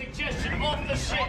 suggestion off the ship.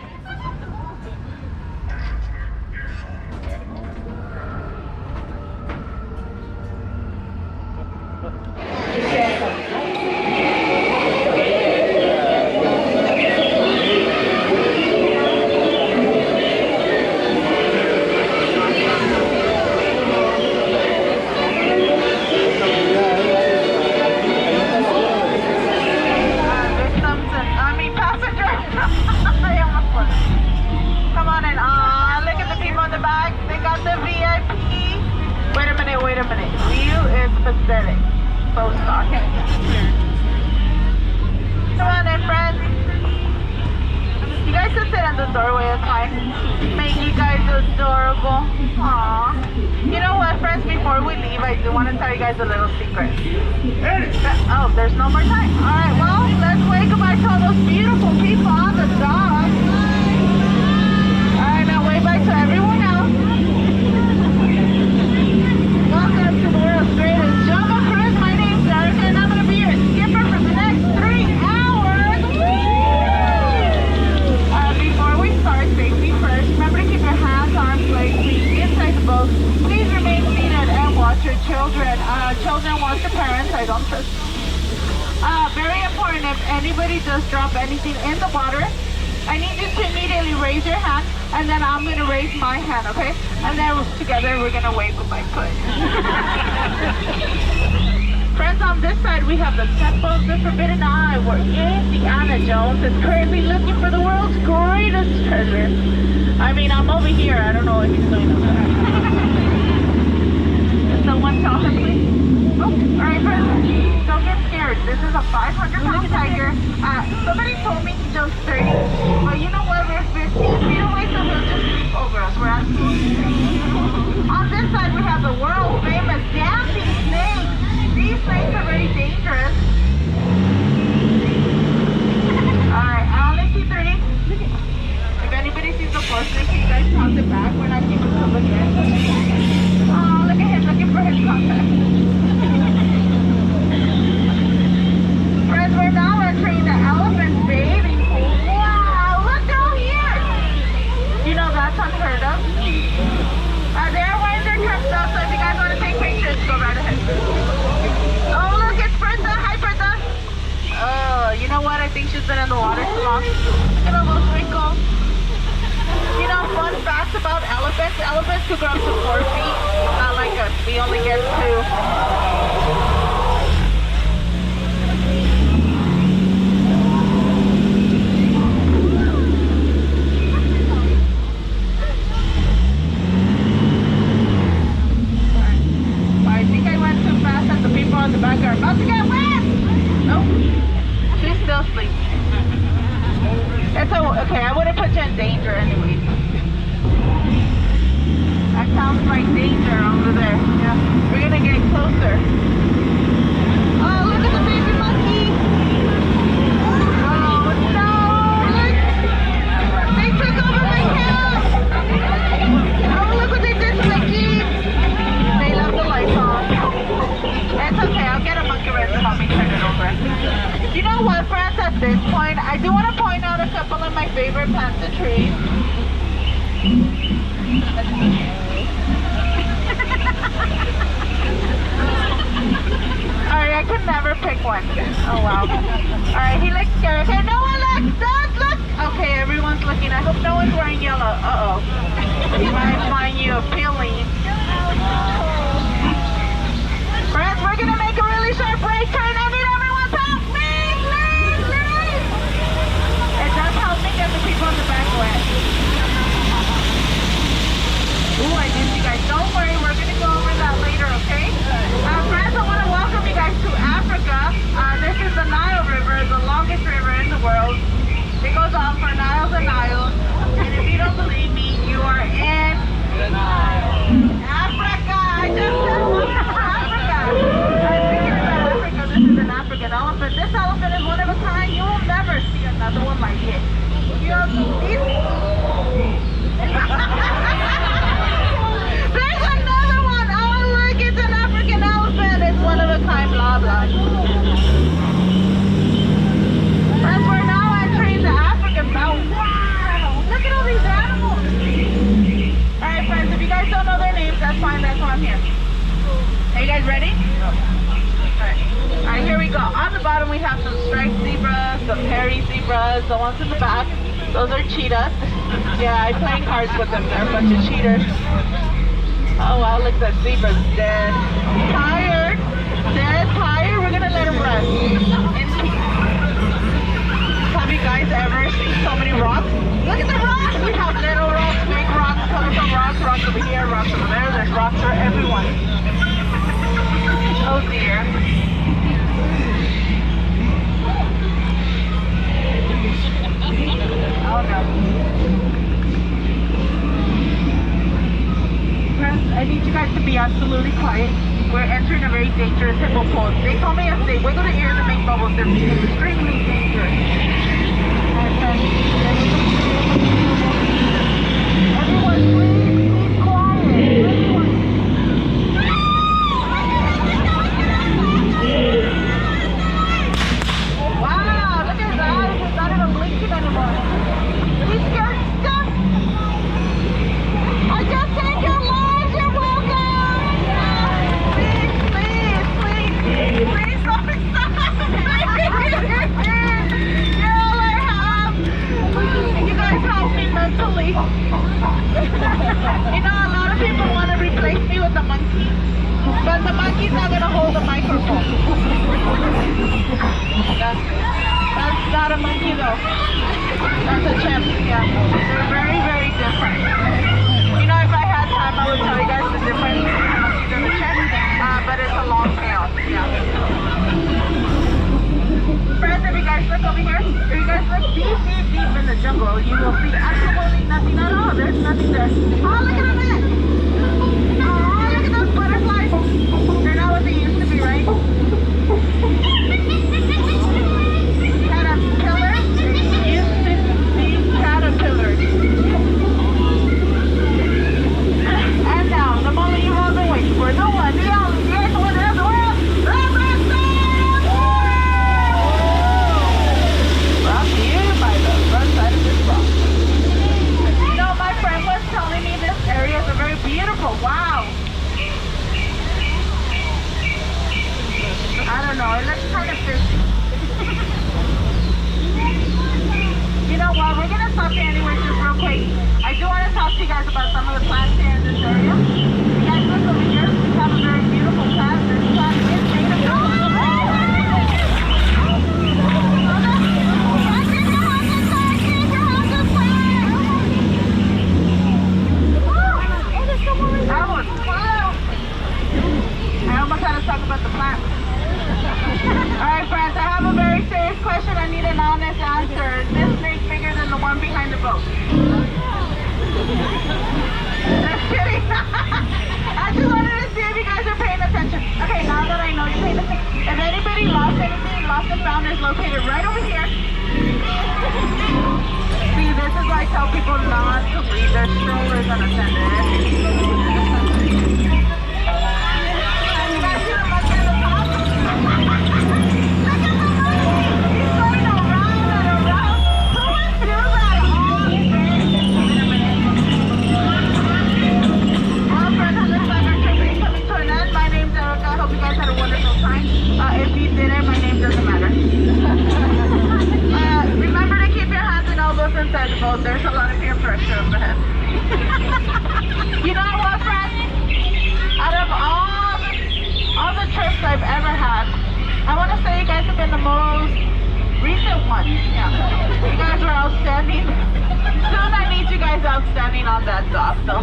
baby zebras. The ones in the back, those are cheetahs. Yeah, I play cards with them. They're a bunch of cheaters. Oh wow, look, that zebra's dead. Tired. Dead, tired. We're gonna let him rest in peace. Have you guys ever seen so many rocks? Look at the rocks! We have little rocks, big rocks, colorful rocks, rocks over here, rocks over there. There's rocks for everyone. Oh dear. Oh no. Friends, I need you guys to be absolutely quiet. We're entering a very dangerous hippo pose. They told me if they wiggle their ears and make bubbles, they're extremely dangerous. Everyone, please quiet. Wow, look at his eyes. He's not even blinking anymore. He's scared stuff. I just saved your lives. You're welcome. Please, stop. You're all I have. You guys help me mentally. You know, a lot of people want to replace me with a monkey, but the monkey's not going to hold the microphone. That's not a monkey though. That's a chimp, yeah. They're very, very different. You know, if I had time, I would tell you guys the difference between the monkeys and the chimp, but it's a long tail, yeah. Friends, if you guys look over here, if you guys look deep in the jungle, you will see absolutely nothing at all. There's nothing there. Oh, look at that! Oh, look at those butterflies. They're not what they used to be, right? Caterpillars? Used to be caterpillars. And now, the moment you all been waiting for, the one, the only, the earth, winner of the world, brought to you by the front side of this rock. You know, my friend was telling me this area is very beautiful. Wow. I don't know, it looks kind of fishy. You know what, we're going to stop here anyway just real quick. I do want to talk to you guys about some of the plants here in this area. You guys look over here, we have a very beautiful plant. This plant is made of gold. That was close. I almost had to talk about the plant. Alright friends, I have a very serious question. I need an honest answer. Is this snake bigger than the one behind the boat? Just kidding. I just wanted to see if you guys are paying attention. Okay, now that I know you're paying attention. If anybody lost anything, lost and found is located right over here. See, this is why I tell people not to leave their strollers unattended. If you didn't, my name doesn't matter. Remember to keep your hands and elbows inside the boat. There's a lot of peer pressure up ahead. You know what, friends? Out of all the trips I've ever had, I want to say you guys have been the most recent one. Yeah. You guys were outstanding. Soon I need you guys outstanding on that dock, though.